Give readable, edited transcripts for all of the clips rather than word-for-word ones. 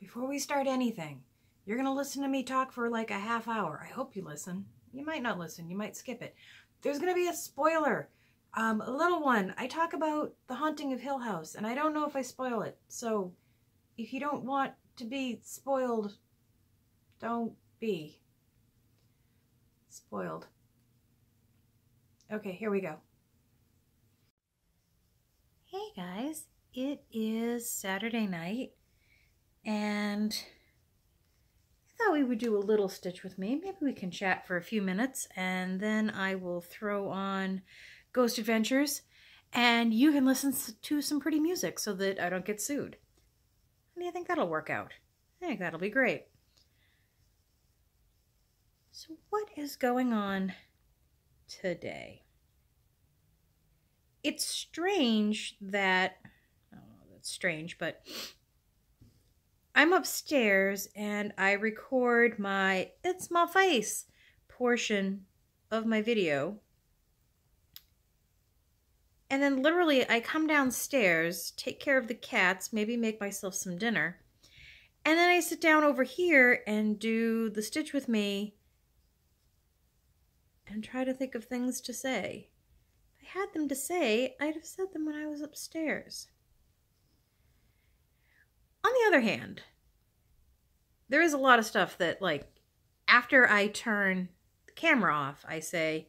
before we start anything, you're going to listen to me talk for like a half hour. I hope you listen. You might not listen. You might skip it. There's going to be a spoiler. A little one. I talk about The Haunting of Hill House, and I don't know if I spoil it. So if you don't want to be spoiled, don't be spoiled. Okay, here we go. Hey guys, it is Saturday night, and I thought we would do a little Stitch with me. Maybe we can chat for a few minutes, and then I will throw on Ghost Adventures, and you can listen to some pretty music so that I don't get sued. How do you think that'll work out? I think that'll be great. So what is going on today? It's strange that, I don't know, that's strange, but I'm upstairs and I record my It's My Face portion of my video. And then literally I come downstairs, take care of the cats, maybe make myself some dinner. And then I sit down over here and do the Stitch with me and try to think of things to say. If I had them to say, I'd have said them when I was upstairs. On the other hand, there is a lot of stuff that, like, after I turn the camera off, I say,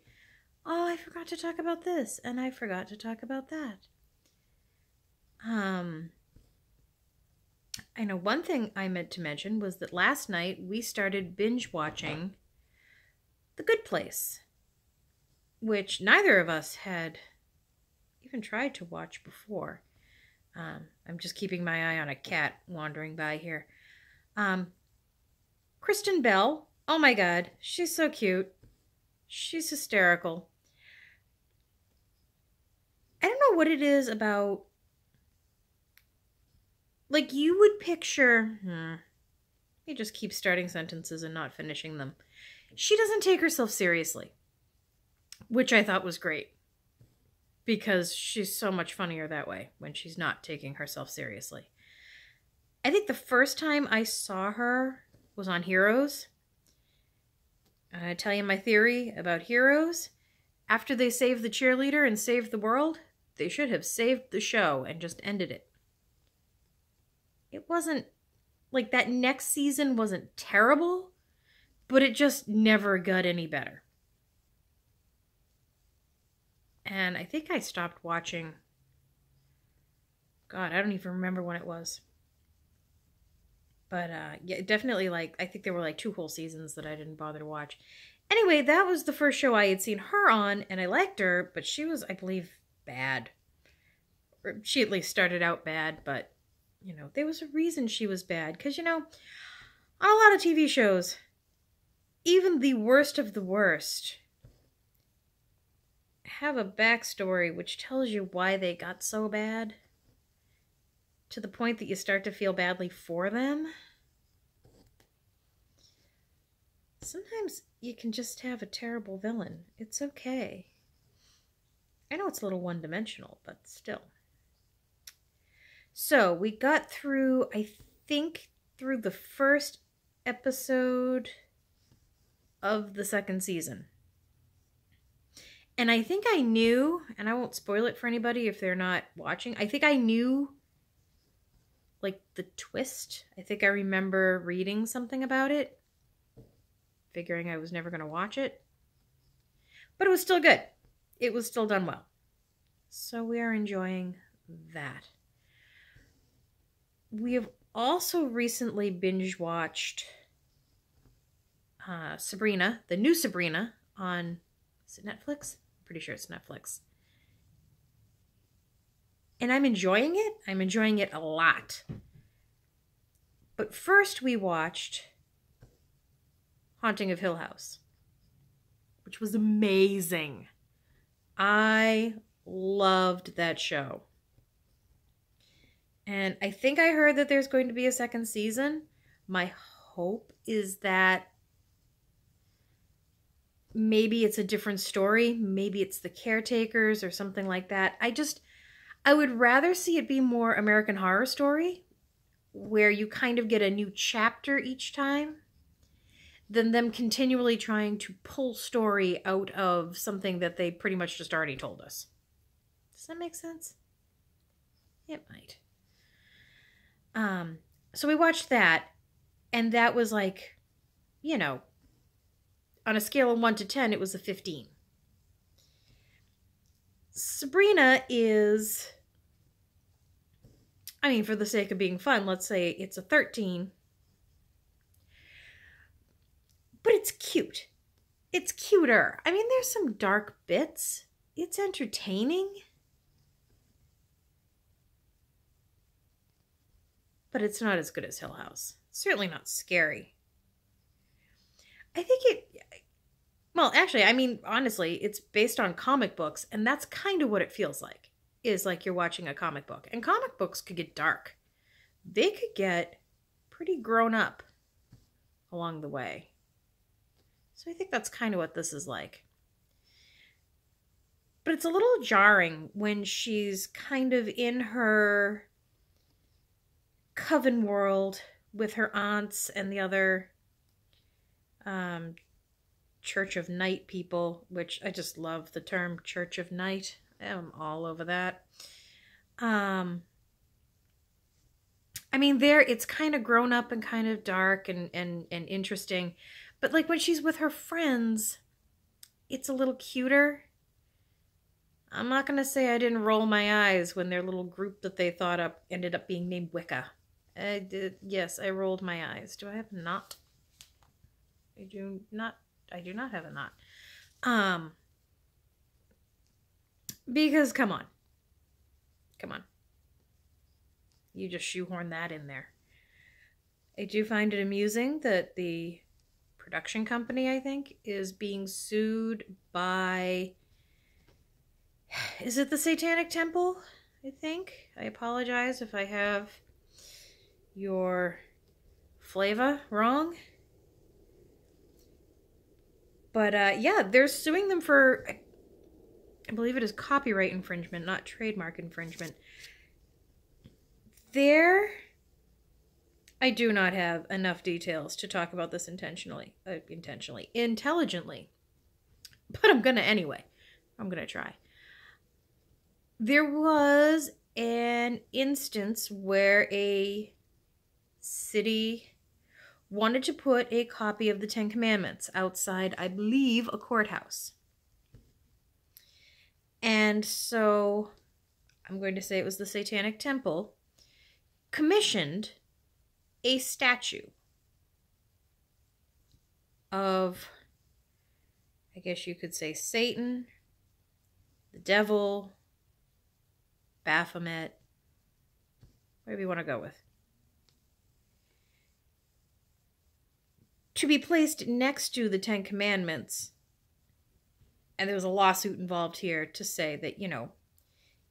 oh, I forgot to talk about this, and I forgot to talk about that. I know one thing I meant to mention was that last night we started binge watching The Good Place, which neither of us had even tried to watch before. I'm just keeping my eye on a cat wandering by here. Kristen Bell, oh my god, she's so cute. She's hysterical. I don't know what it is about, like, you would picture, you just keep starting sentences and not finishing them. She doesn't take herself seriously, which I thought was great, because she's so much funnier that way when she's not taking herself seriously. I think the first time I saw her was on Heroes. I tell you my theory about Heroes. After they saved the cheerleader and saved the world, they should have saved the show and just ended it. It wasn't, like, that next season wasn't terrible, but it just never got any better. And I think I stopped watching, God, I don't even remember when it was. But yeah, definitely, like, I think there were like 2 whole seasons that I didn't bother to watch. Anyway, that was the first show I had seen her on, and I liked her, but she was, I believe, bad. Or she at least started out bad, but, you know, there was a reason she was bad. Because, you know, on a lot of TV shows, even the worst of the worst have a backstory which tells you why they got so bad, to the point that you start to feel badly for them. Sometimes you can just have a terrible villain. It's okay. I know it's a little one-dimensional, but still. So we got through, I think, through the first episode of the 2nd season. And I think I knew, and I won't spoil it for anybody if they're not watching, I think I knew, like, the twist. I think I remember reading something about it, figuring I was never going to watch it. But it was still good. It was still done well. So we are enjoying that. We have also recently binge-watched Sabrina, the new Sabrina, on, is it Netflix? I'm pretty sure it's Netflix. And I'm enjoying it. I'm enjoying it a lot. But first we watched Haunting of Hill House, which was amazing. I loved that show. And I think I heard that there's going to be a 2nd season. My hope is that maybe it's a different story. Maybe it's the caretakers or something like that. I would rather see it be more American Horror Story where you kind of get a new chapter each time than them continually trying to pull story out of something that they pretty much just already told us. Does that make sense? It might. So we watched that, and that was like, you know, on a scale of 1 to 10, it was a 15. Sabrina is, I mean, for the sake of being fun, let's say it's a 13. But it's cute. It's cuter. I mean, there's some dark bits. It's entertaining. But it's not as good as Hill House. It's certainly not scary. I think well, actually, I mean, honestly, it's based on comic books, and that's kind of what it feels like. Is like you're watching a comic book. And comic books could get dark. They could get pretty grown up along the way. So I think that's kind of what this is like. But it's a little jarring when she's kind of in her coven world with her aunts and the other Church of Night people, which I just love the term Church of Night. I'm all over that. I mean, there it's kind of grown up and kind of dark and interesting. But like when she's with her friends, it's a little cuter. I'm not going to say I didn't roll my eyes when their little group that they thought up ended up being named Wicca. I did. Yes, I rolled my eyes. Do I have a knot? I do not have a knot. Because come on. You just shoehorn that in there. I do find it amusing that the production company, I think, is being sued by, is it the Satanic Temple? I think. I apologize if I have your flavor wrong. But yeah, they're suing them for, I believe it is copyright infringement, not trademark infringement. I do not have enough details to talk about this intelligently. But I'm gonna anyway. I'm gonna try. There was an instance where a city wanted to put a copy of the Ten Commandments outside, I believe, a courthouse. And so, I'm going to say it was the Satanic Temple, commissioned a statue of, I guess you could say, Satan, the devil, Baphomet, whatever you want to go with, to be placed next to the Ten Commandments. And there was a lawsuit involved here to say that, you know,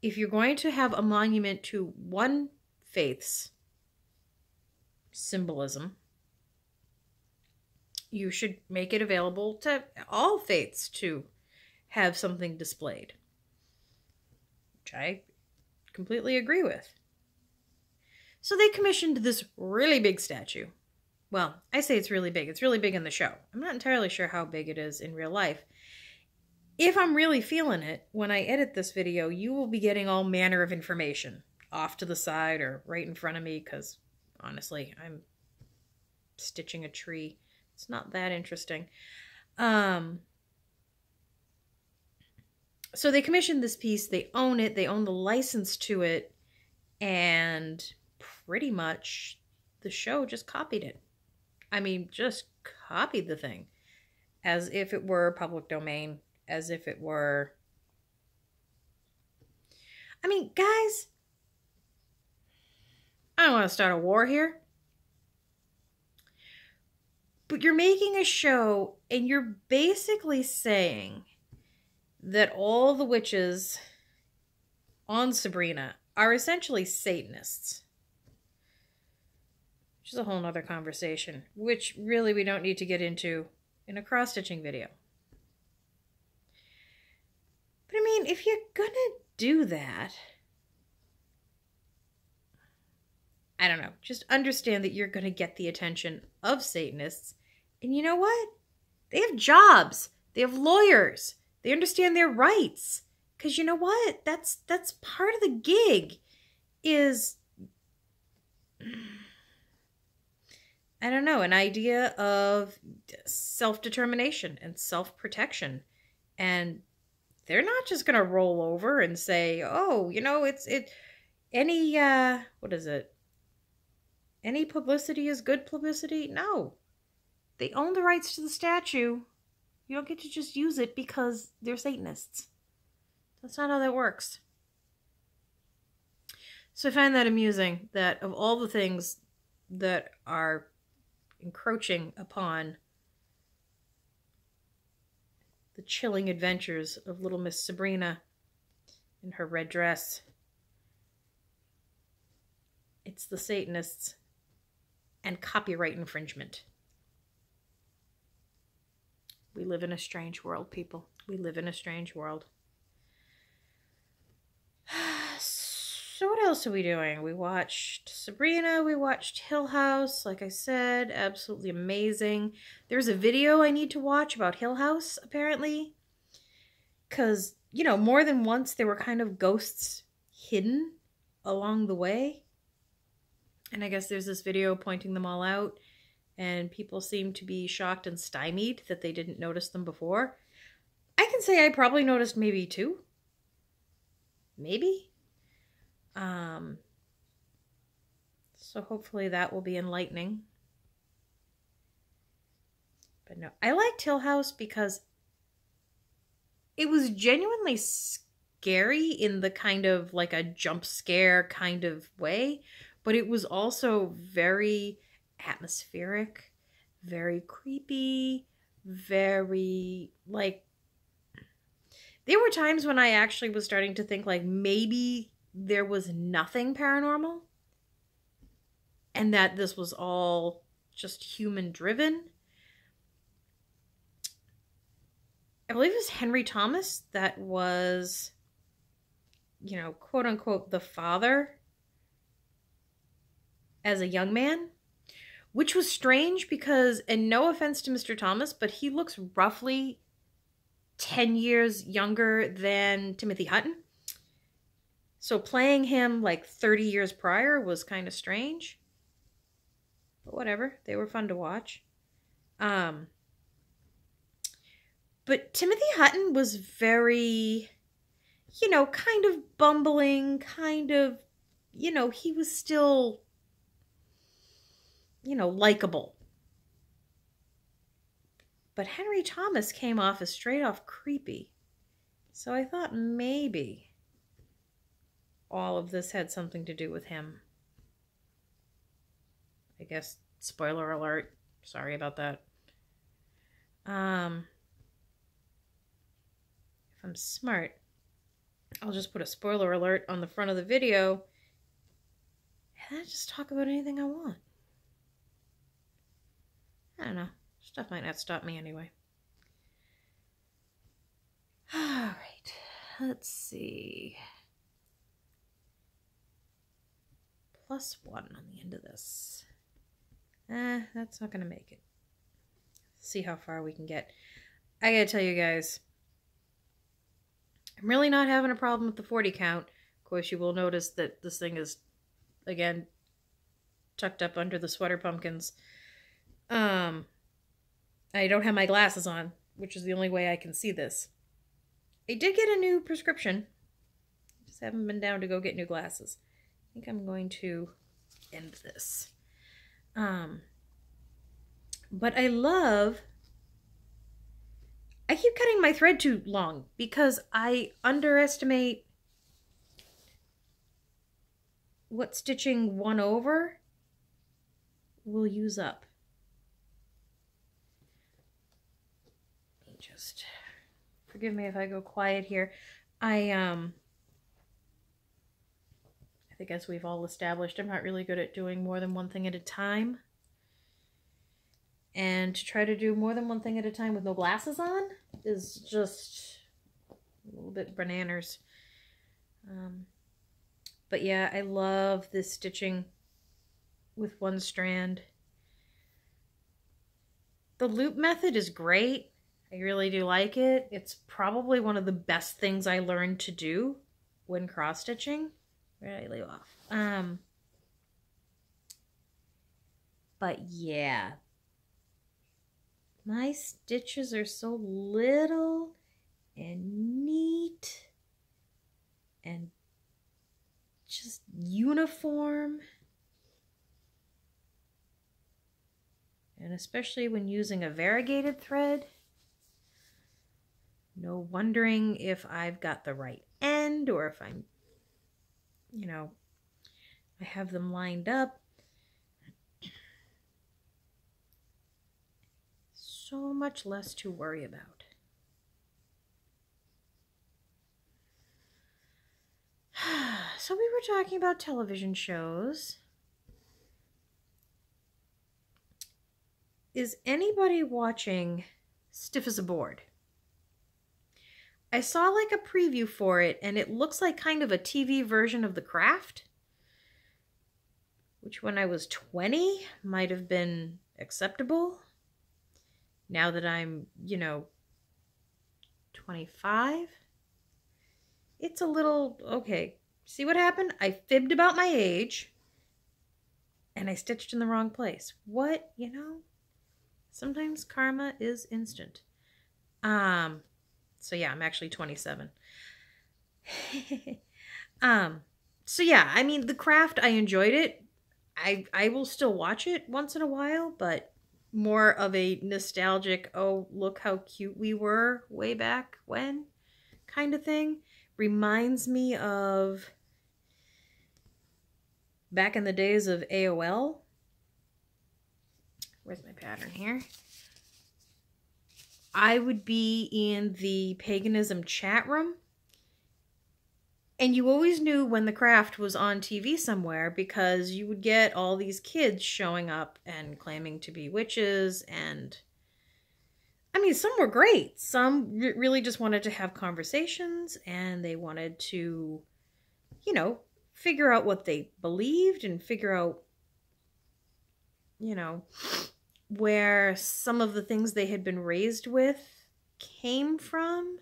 if you're going to have a monument to one faith's symbolism, you should make it available to all faiths to have something displayed, which I completely agree with. So they commissioned this really big statue. Well, I say it's really big. It's really big in the show. I'm not entirely sure how big it is in real life. If I'm really feeling it, when I edit this video, you will be getting all manner of information off to the side or right in front of me, because honestly, I'm stitching a tree. It's not that interesting. So they commissioned this piece. They own it. They own the license to it. And pretty much the show just copied it. I mean, just copied the thing as if it were public domain. As if it were... I mean, guys, I don't want to start a war here. But you're making a show and you're basically saying that all the witches on Sabrina are essentially Satanists. Which is a whole nother conversation, which really we don't need to get into in a cross-stitching video. But I mean, if you're gonna do that, I don't know. Just understand that you're going to get the attention of Satanists. And you know what? They have jobs. They have lawyers. They understand their rights. Because you know what? That's part of the gig is, I don't know, an idea of self-determination and self-protection. And they're not just going to roll over and say, oh, you know, what is it? Any publicity is good publicity? No. They own the rights to the statue. You don't get to just use it because they're Satanists. That's not how that works. So I find that amusing that of all the things that are encroaching upon the chilling adventures of little Miss Sabrina in her red dress, it's the Satanists and copyright infringement. We live in a strange world, people. We live in a strange world. So what else are we doing? We watched Sabrina. We watched Hill House. Like I said, absolutely amazing. There's a video I need to watch about Hill House, apparently. Because, you know, more than once there were kind of ghosts hidden along the way. And I guess there's this video pointing them all out. And people seem to be shocked and stymied that they didn't notice them before. I can say I probably noticed maybe 2. Maybe. So hopefully that will be enlightening. But no, I liked Hill House because it was genuinely scary in the kind of like a jump scare kind of way, but it was also very atmospheric, very creepy, very like, there were times when I actually was starting to think like maybe there was nothing paranormal and that this was all just human driven. I believe it was Henry Thomas that was, you know, quote unquote, the father as a young man, which was strange because, and no offense to Mr. Thomas, but he looks roughly 10 years younger than Timothy Hutton. So playing him like 30 years prior was kind of strange. But whatever, they were fun to watch. But Timothy Hutton was very, you know, kind of bumbling, kind of, you know, he was still, you know, likable. But Henry Thomas came off as straight off creepy. So I thought maybe all of this had something to do with him. I guess, spoiler alert. Sorry about that. If I'm smart, I'll just put a spoiler alert on the front of the video and I just talk about anything I want. I don't know. Stuff might not stop me anyway. Alright. Let's see. +1 on the end of this. That's not going to make it. See how far we can get. I gotta tell you guys, I'm really not having a problem with the 40 count. Of course, you will notice that this thing is, again, tucked up under the sweater pumpkins. I don't have my glasses on, which is the only way I can see this. I did get a new prescription. Just haven't been down to go get new glasses. I think I'm going to end this. But I keep cutting my thread too long because I underestimate what stitching 1 over will use up. Just forgive me if I go quiet here. I think as we've all established, I'm not really good at doing more than one thing at a time. And to try to do more than one thing at a time with no glasses on is just a little bit bananas. But yeah, I love this stitching with one strand. The loop method is great. I really do like it. It's probably one of the best things I learned to do when cross-stitching. Where did I leave off? But yeah. My stitches are so little and neat and just uniform. And especially when using a variegated thread, no wondering if I've got the right end or if I'm, you know, I have them lined up. So much less to worry about. So we were talking about television shows. Is anybody watching Stiff as a Board? I saw like a preview for it, and it looks like kind of a TV version of The Craft, which when I was 20 might have been acceptable. Now that I'm, 25, it's a little, okay. See what happened? I fibbed about my age, and I stitched in the wrong place. What, Sometimes karma is instant. So yeah, I'm actually 27. So yeah, I mean, The Craft, I enjoyed it. I will still watch it once in a while, but more of a nostalgic, oh, look how cute we were way back when kind of thing. Reminds me of back in the days of AOL. Where's my pattern here? I would be in the paganism chat room, and you always knew when The Craft was on TV somewhere because you would get all these kids showing up and claiming to be witches, and I mean, some were great. Some really just wanted to have conversations, and they wanted to, figure out what they believed and figure out, where some of the things they had been raised with came from.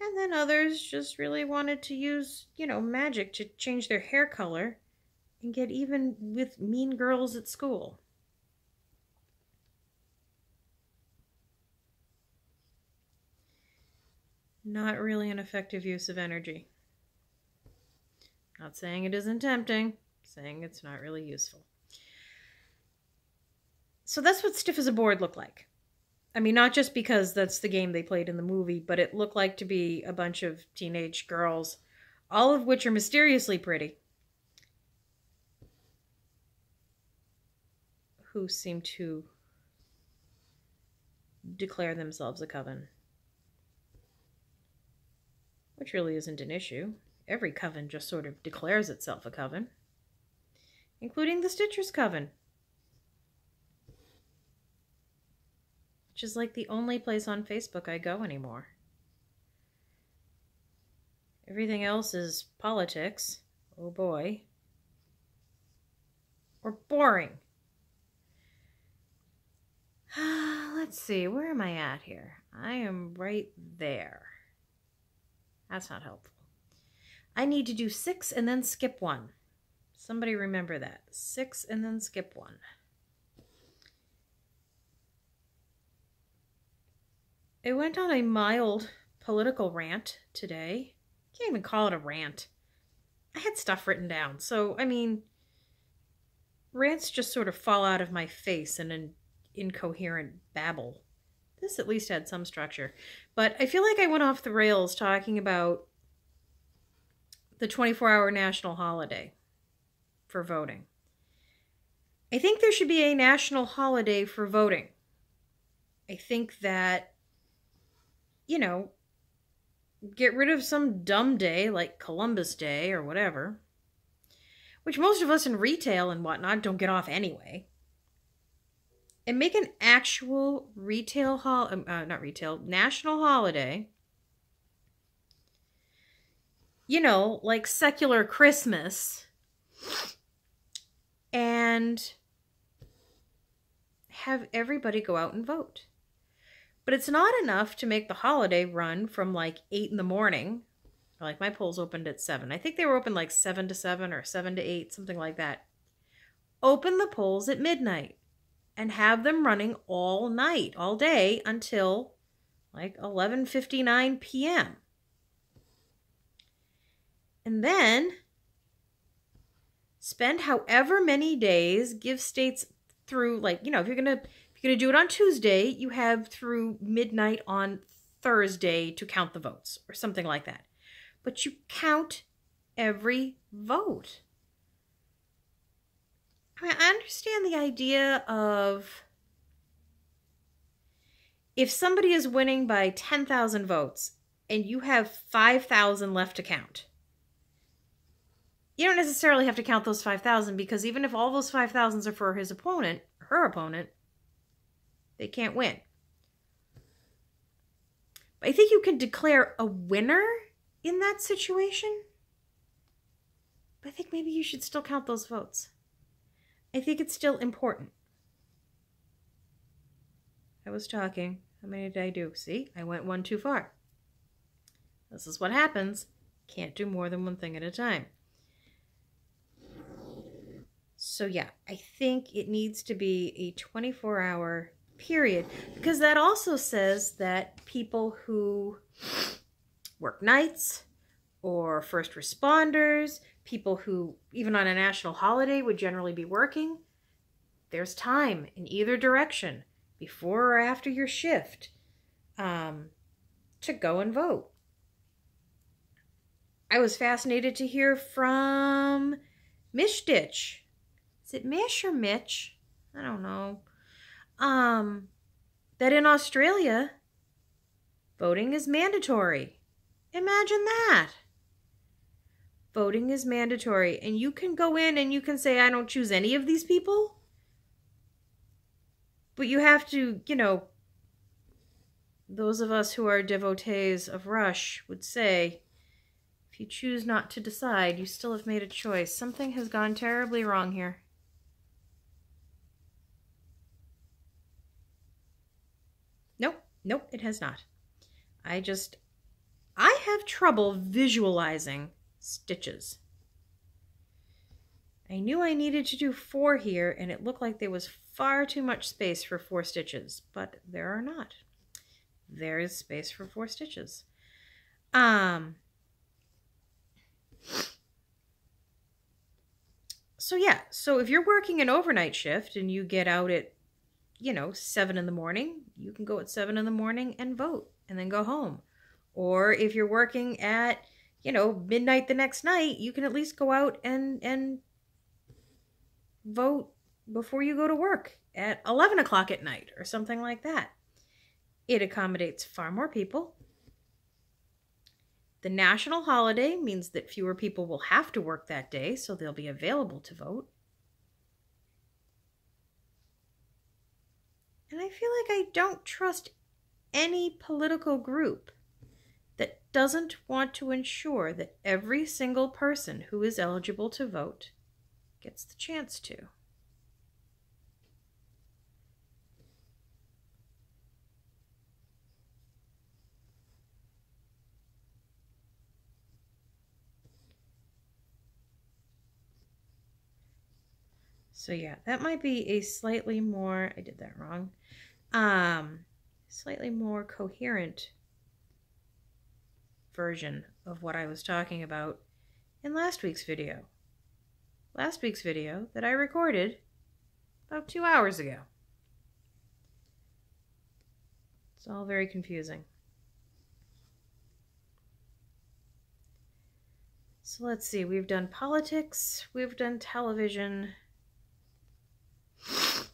And then others just really wanted to use, magic to change their hair color and get even with mean girls at school. Not really an effective use of energy. Not saying it isn't tempting, saying it's not really useful. So that's what Stiff as a Board looked like. I mean, not just because that's the game they played in the movie, but it looked like to be a bunch of teenage girls, all of which are mysteriously pretty, who seem to declare themselves a coven. Which really isn't an issue. Every coven just sort of declares itself a coven, including the Stitchers Coven. Which is like the only place on Facebook I go anymore. Everything else is politics. Oh boy. Or boring. Let's see, where am I at here? I am right there. That's not helpful. I need to do 6 and then skip 1. Somebody remember that. 6 and then skip 1. I went on a mild political rant today. Can't even call it a rant. I had stuff written down. So, I mean, rants just sort of fall out of my face in an incoherent babble. This at least had some structure. But I feel like I went off the rails talking about the 24-hour national holiday for voting. I think there should be a national holiday for voting. I think that, get rid of some dumb day like Columbus Day or whatever, which most of us in retail and whatnot don't get off anyway. And make an actual national holiday. Like secular Christmas, and have everybody go out and vote. But it's not enough to make the holiday run from like 8 in the morning. Like my polls opened at 7. I think they were open like 7 to 7 or 7 to 8, something like that. Open the polls at midnight and have them running all night, all day until like 11:59 p.m. And then spend however many days, give states through, like, if you're gonna do it on Tuesday, you have through midnight on Thursday to count the votes or something like that. But you count every vote. I mean, I understand the idea of if somebody is winning by 10,000 votes and you have 5,000 left to count, you don't necessarily have to count those 5,000, because even if all those 5,000s are for his opponent, her opponent, they can't win. But I think you can declare a winner in that situation. But I think maybe you should still count those votes. I think it's still important. I was talking. How many did I do? See, I went one too far. This is what happens. Can't do more than one thing at a time. So yeah, I think it needs to be a 24-hour period, because that also says that people who work nights or first responders, people who even on a national holiday would generally be working, there's time in either direction before or after your shift to go and vote. I was fascinated to hear from Mish Ditch. Is it Mish or Mitch? I don't know. That in Australia, voting is mandatory. Imagine that. Voting is mandatory. And you can go in and you can say, I don't choose any of these people. But you have to, those of us who are devotees of Rush would say, if you choose not to decide, you still have made a choice. Something has gone terribly wrong here. Nope, it has not. I have trouble visualizing stitches. I knew I needed to do 4 here, and it looked like there was far too much space for 4 stitches, but there are not. There is space for 4 stitches. So yeah, so if you're working an overnight shift and you get out at 7 in the morning, you can go at 7 in the morning and vote and then go home. Or if you're working at, midnight the next night, you can at least go out and vote before you go to work at 11 o'clock at night or something like that. It accommodates far more people. The national holiday means that fewer people will have to work that day, so they'll be available to vote. And I feel like I don't trust any political group that doesn't want to ensure that every single person who is eligible to vote gets the chance to. So yeah, that might be a slightly more, I did that wrong, slightly more coherent version of what I was talking about in last week's video. Last week's video that I recorded about 2 hours ago. It's all very confusing. So let's see, we've done politics, we've done television. I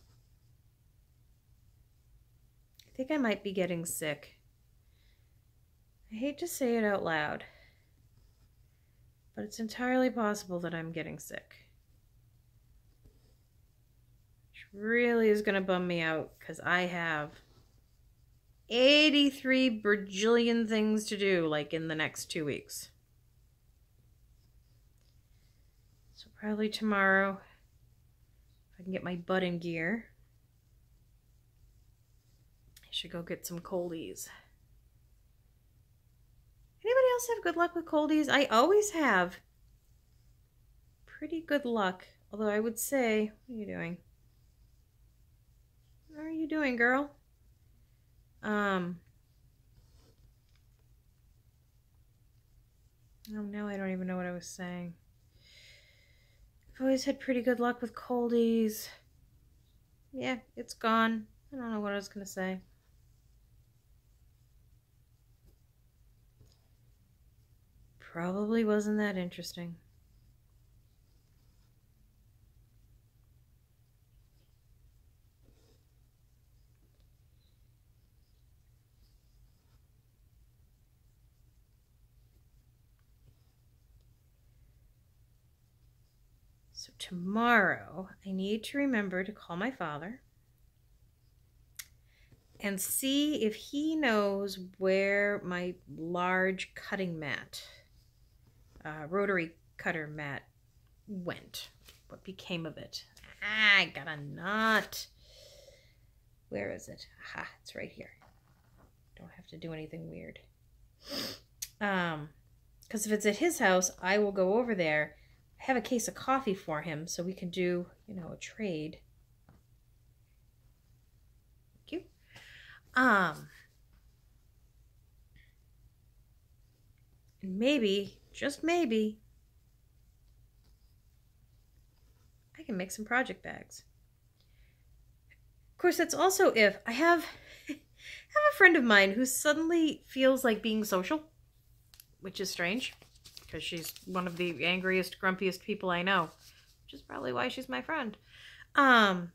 think I might be getting sick. I hate to say it out loud, but it's entirely possible that I'm getting sick. Which really is going to bum me out, because I have 83 bajillion things to do, like in the next 2 weeks. So So probably tomorrow, if I can get my butt in gear, I should go get some coldies. Anybody else have good luck with coldies? I always have pretty good luck. Although I would say, what are you doing? What are you doing, girl? Oh, now I don't even know what I was saying. I've always had pretty good luck with coldies. Yeah, it's gone. I don't know what I was going to say. Probably wasn't that interesting. So tomorrow, I need to remember to call my father and see if he knows where my large cutting mat, rotary cutter mat, went. What became of it? I got a knot. Where is it? Aha, it's right here. Don't have to do anything weird. Because if it's at his house, I will go over there. I have a case of coffee for him so we can do, a trade. Thank you. And maybe, just maybe, I can make some project bags. Of course, that's also if I have a friend of mine who suddenly feels like being social, which is strange. Because she's one of the angriest, grumpiest people I know. Which is probably why she's my friend. But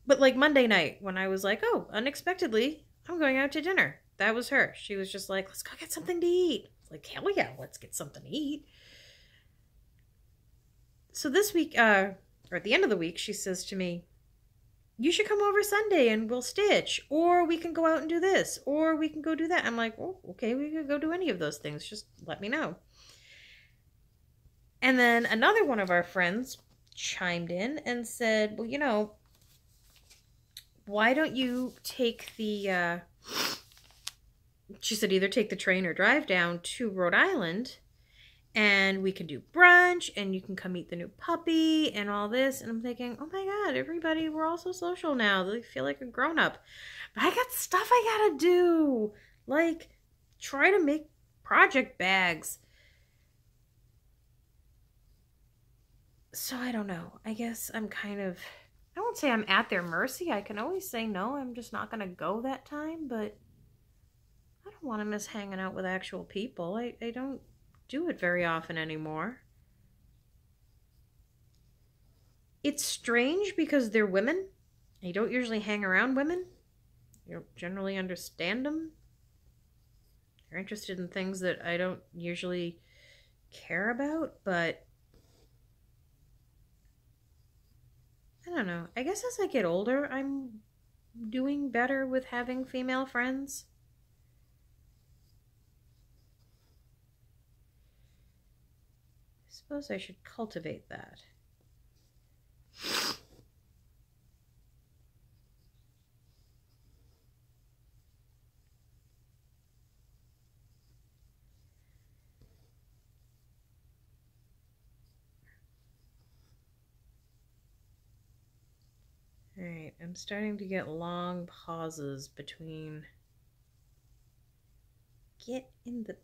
like Monday night, when I was like, oh, unexpectedly, I'm going out to dinner. That was her. She was just like, let's go get something to eat. It's like, hell yeah, let's get something to eat. So this week, or at the end of the week, she says to me, you should come over Sunday and we'll stitch, or we can go out and do this, or we can go do that. I'm like, oh, okay, we could go do any of those things. Just let me know. And then another one of our friends chimed in and said, well, why don't you take the, she said either take the train or drive down to Rhode Island, and we can do brunch, and you can come meet the new puppy and all this. And I'm thinking, oh my God, everybody, we're all so social now. They feel like a grown-up. But I got stuff I gotta do. Like, try to make project bags. So I don't know. I guess I'm kind of, I won't say I'm at their mercy. I can always say no. I'm just not gonna go that time. But I don't want to miss hanging out with actual people. I don't do it very often anymore. It's strange because they're women. I don't usually hang around women. You don't generally understand them. They're interested in things that I don't usually care about, but I don't know. I guess as I get older, I'm doing better with having female friends. I suppose I should cultivate that. Alright, I'm starting to get long pauses between... Get in the...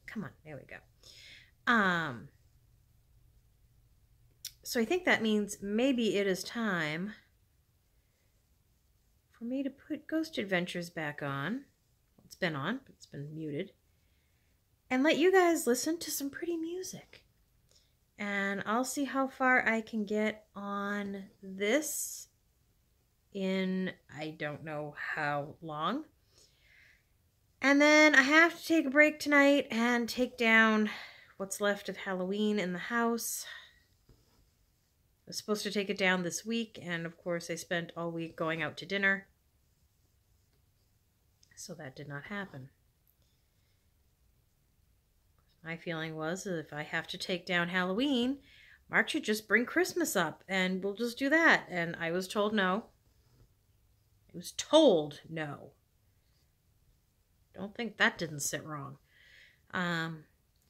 Come on, there we go. So I think that means maybe it is time for me to put Ghost Adventures back on. It's been on, but it's been muted. And let you guys listen to some pretty music. And I'll see how far I can get on this in I don't know how long. And then I have to take a break tonight and take down what's left of Halloween in the house. I was supposed to take it down this week, and of course I spent all week going out to dinner. So that did not happen. My feeling was if I have to take down Halloween, Mark should just bring Christmas up and we'll just do that. And I was told no. I was told no. Don't think that didn't sit wrong.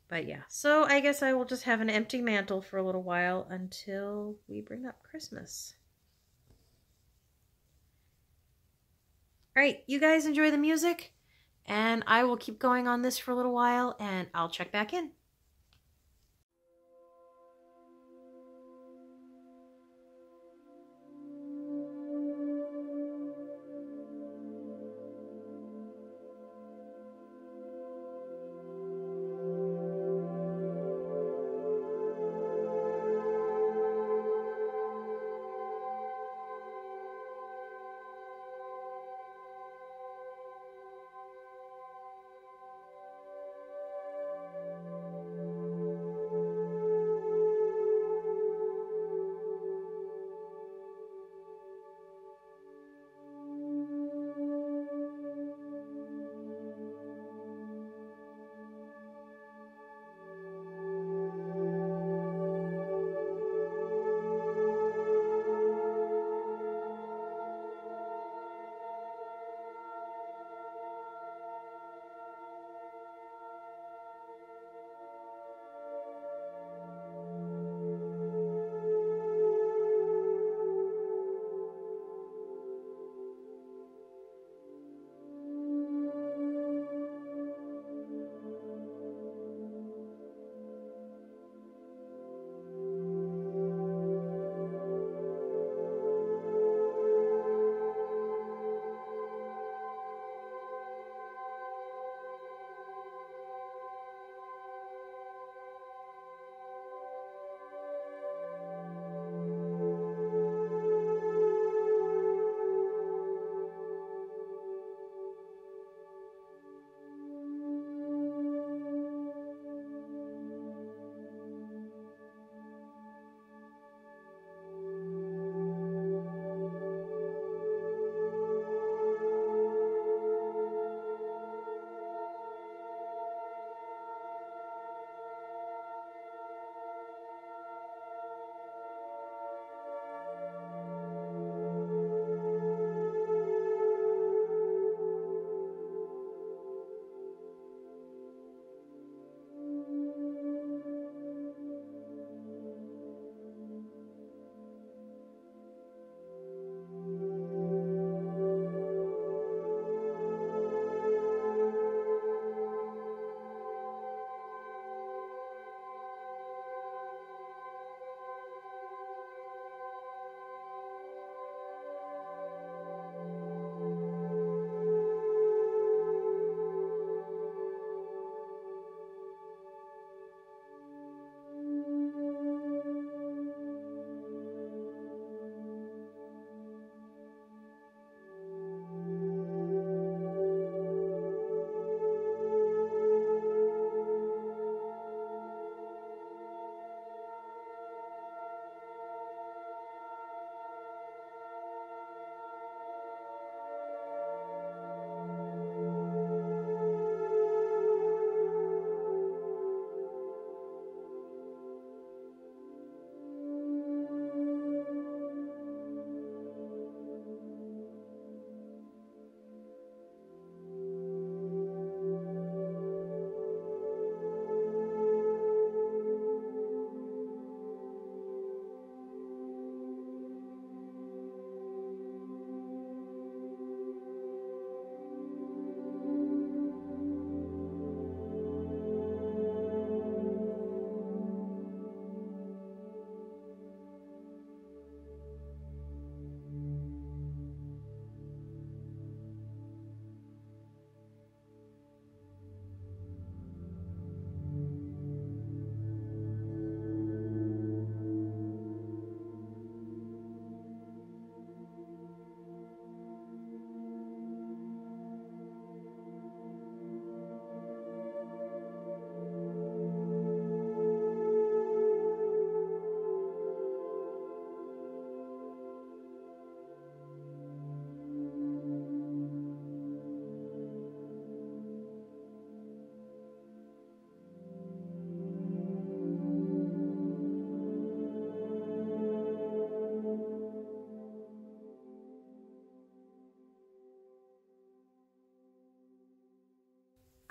But yeah, so I guess I will just have an empty mantle for a little while until we bring up Christmas. All right, you guys enjoy the music, and I will keep going on this for a little while, and I'll check back in.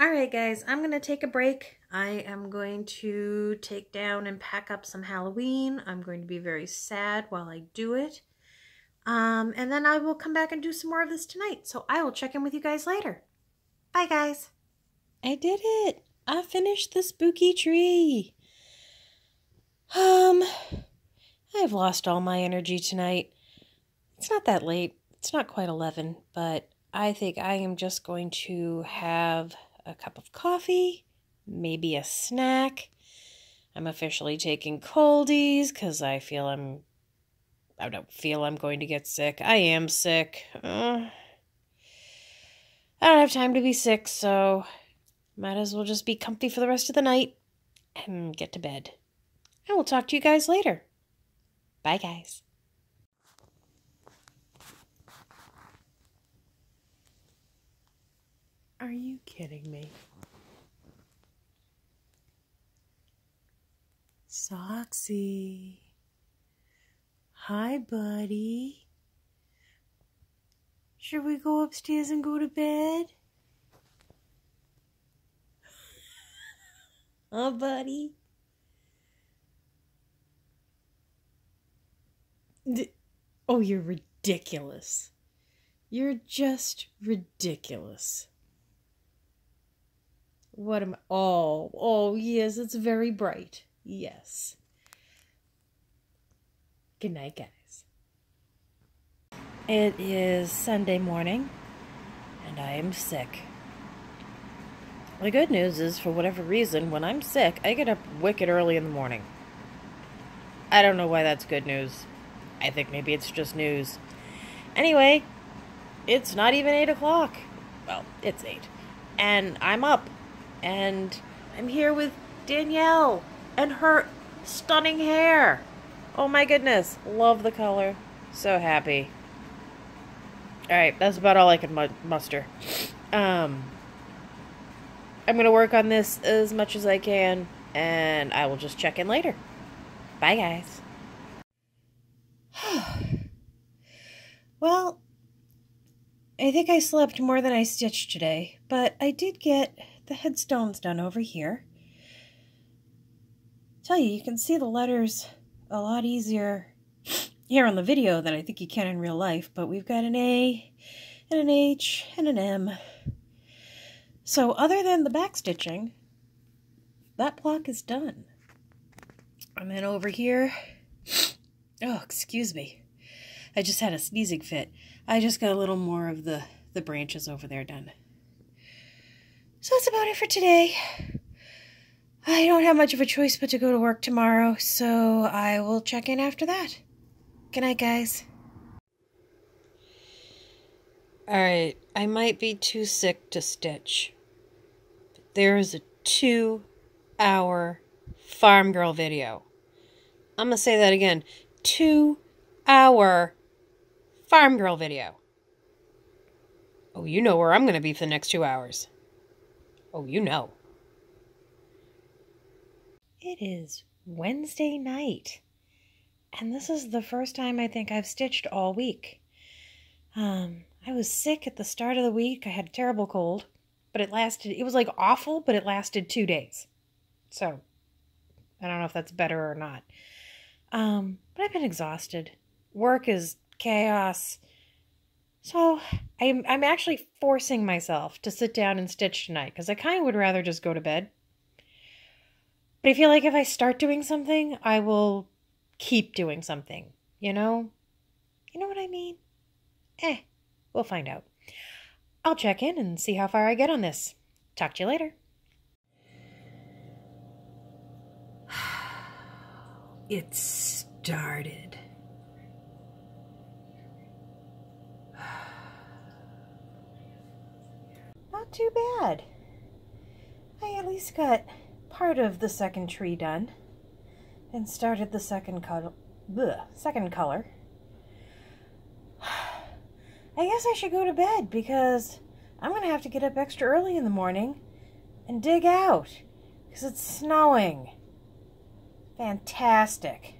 All right, guys, I'm going to take a break. I am going to take down and pack up some Halloween. I'm going to be very sad while I do it. And then I will come back and do some more of this tonight. So I will check in with you guys later. Bye, guys. I did it. I finished the spooky tree. I've lost all my energy tonight. It's not that late. It's not quite 11, but I think I am just going to have a cup of coffee, maybe a snack. I'm officially taking coldies because I don't feel I'm going to get sick. I am sick. I don't have time to be sick, so might as well just be comfy for the rest of the night and get to bed. I will talk to you guys later. Bye, guys. Are you kidding me? Soxy. Hi, buddy. Should we go upstairs and go to bed? Huh, buddy? Oh, you're ridiculous. You're just ridiculous. What am I? Oh, yes, it's very bright. Yes. Good night, guys. It is Sunday morning, and I am sick. The good news is, for whatever reason, when I'm sick, I get up wicked early in the morning. I don't know why that's good news. I think maybe it's just news. Anyway, it's not even 8 o'clock. Well, it's 8. And I'm up. And I'm here with Danielle and her stunning hair. Oh my goodness. Love the color. So happy. Alright, that's about all I can muster. I'm going to work on this as much as I can, and I will just check in later. Bye, guys. Well, I think I slept more than I stitched today, but I did get the headstones done over here. Tell you can see the letters a lot easier here on the video than I think you can in real life, but we've got an A and an H and an M. So other than the back stitching, that block is done. And then over here, oh, excuse me. I just had a sneezing fit. I just got a little more of the branches over there done. So that's about it for today. I don't have much of a choice but to go to work tomorrow, so I will check in after that. Good night, guys. Alright, I might be too sick to stitch. But there is a 2-hour Farm Girl video. I'm gonna say that again. 2-hour Farm Girl video. Oh, you know where I'm gonna be for the next 2 hours. Oh, you know. It is Wednesday night. And this is the first time I think I've stitched all week. I was sick at the start of the week. I had a terrible cold. But it was like awful, but it lasted 2 days. So, I don't know if that's better or not. But I've been exhausted. Work is chaos. So, I'm actually forcing myself to sit down and stitch tonight, because I kind of would rather just go to bed. But I feel like if I start doing something, I will keep doing something, you know? You know what I mean? We'll find out. I'll check in and see how far I get on this. Talk to you later. It started. Not too bad. I at least got part of the second tree done and started the second color. I guess I should go to bed because I'm going to have to get up extra early in the morning and dig out because it's snowing. Fantastic.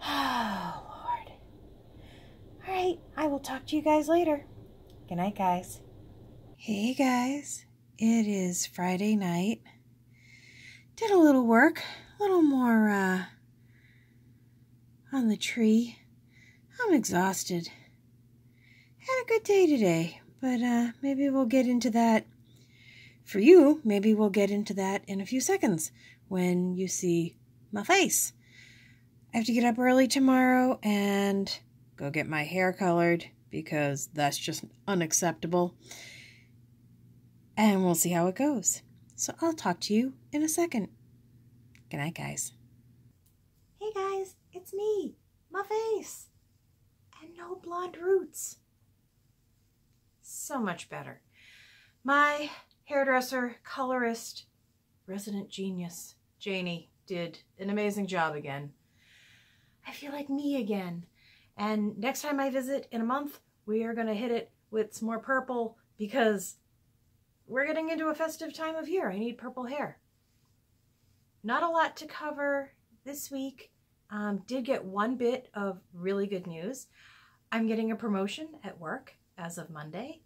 Oh, Lord. All right, I will talk to you guys later. Good night, guys. Hey, guys. It is Friday night. Did a little work, a little more on the tree. I'm exhausted. Had a good day today, but maybe we'll get into that. For you, maybe we'll get into that in a few seconds when you see my face. I have to get up early tomorrow and go get my hair colored because that's just unacceptable. And we'll see how it goes. So I'll talk to you in a second. Good night, guys. Hey guys, it's me, my face, and no blonde roots. So much better. My hairdresser, colorist, resident genius, Janie, did an amazing job again. I feel like me again. And next time I visit in a month, we are going to hit it with some more purple because we're getting into a festive time of year. I need purple hair. Not a lot to cover this week. Did get one bit of really good news. I'm getting a promotion at work as of Monday.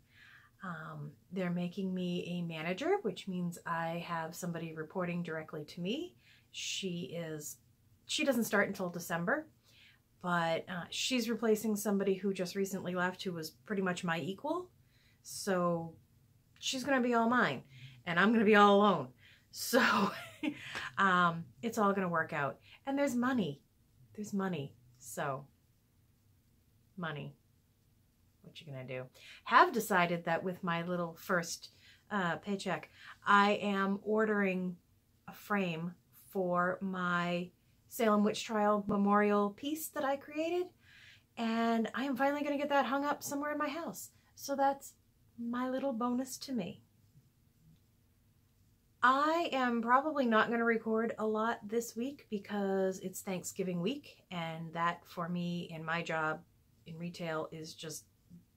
They're making me a manager, which means I have somebody reporting directly to me. She doesn't start until December, but she's replacing somebody who just recently left who was pretty much my equal. So she's going to be all mine and I'm going to be all alone. So it's all going to work out. And there's money. There's money. So money. What you going to do? Have decided that with my little first paycheck, I am ordering a frame for my Salem Witch Trial memorial piece that I created. And I am finally going to get that hung up somewhere in my house. So that's my little bonus to me. I am probably not going to record a lot this week because it's Thanksgiving week, and that for me in my job in retail is just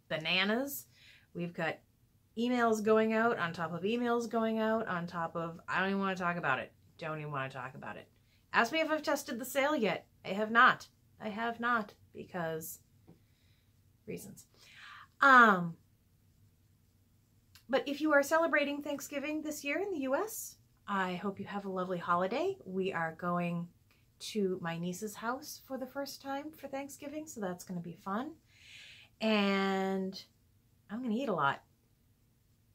bananas. We've got emails going out on top of emails going out on top of, I don't even want to talk about it. Don't even want to talk about it. Ask me if I've tested the sale yet. I have not. I have not because reasons. But if you are celebrating Thanksgiving this year in the US, I hope you have a lovely holiday. We are going to my niece's house for the first time for Thanksgiving, so that's going to be fun. And I'm going to eat a lot.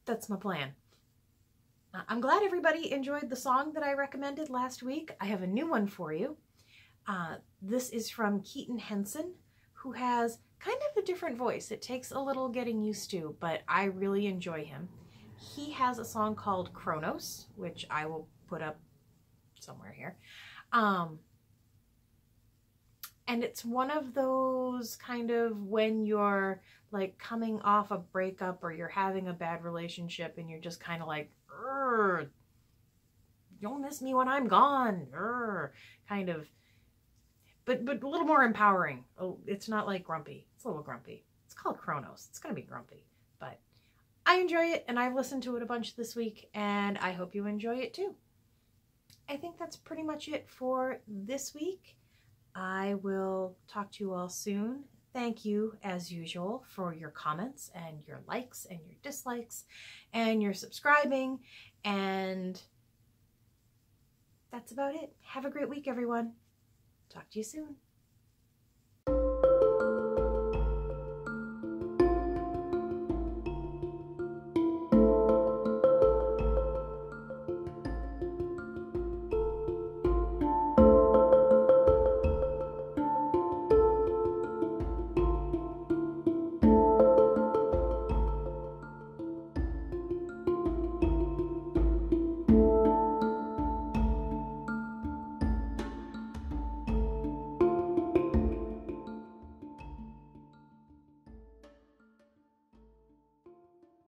That's my plan. I'm glad everybody enjoyed the song that I recommended last week. I have a new one for you. This is from Keaton Henson, who has kind of a different voice. It takes a little getting used to, but I really enjoy him. He has a song called Kronos, which I will put up somewhere here. And it's one of those kind of when you're like coming off a breakup or you're having a bad relationship and you're just kind of like, you'll miss me when I'm gone, kind of. But a little more empowering. Oh, it's not like grumpy. It's a little grumpy. It's called Kronos. It's going to be grumpy. But I enjoy it, and I've listened to it a bunch this week, and I hope you enjoy it too. I think that's pretty much it for this week. I will talk to you all soon. Thank you, as usual, for your comments and your likes and your dislikes and your subscribing. And that's about it. Have a great week, everyone. Talk to you soon.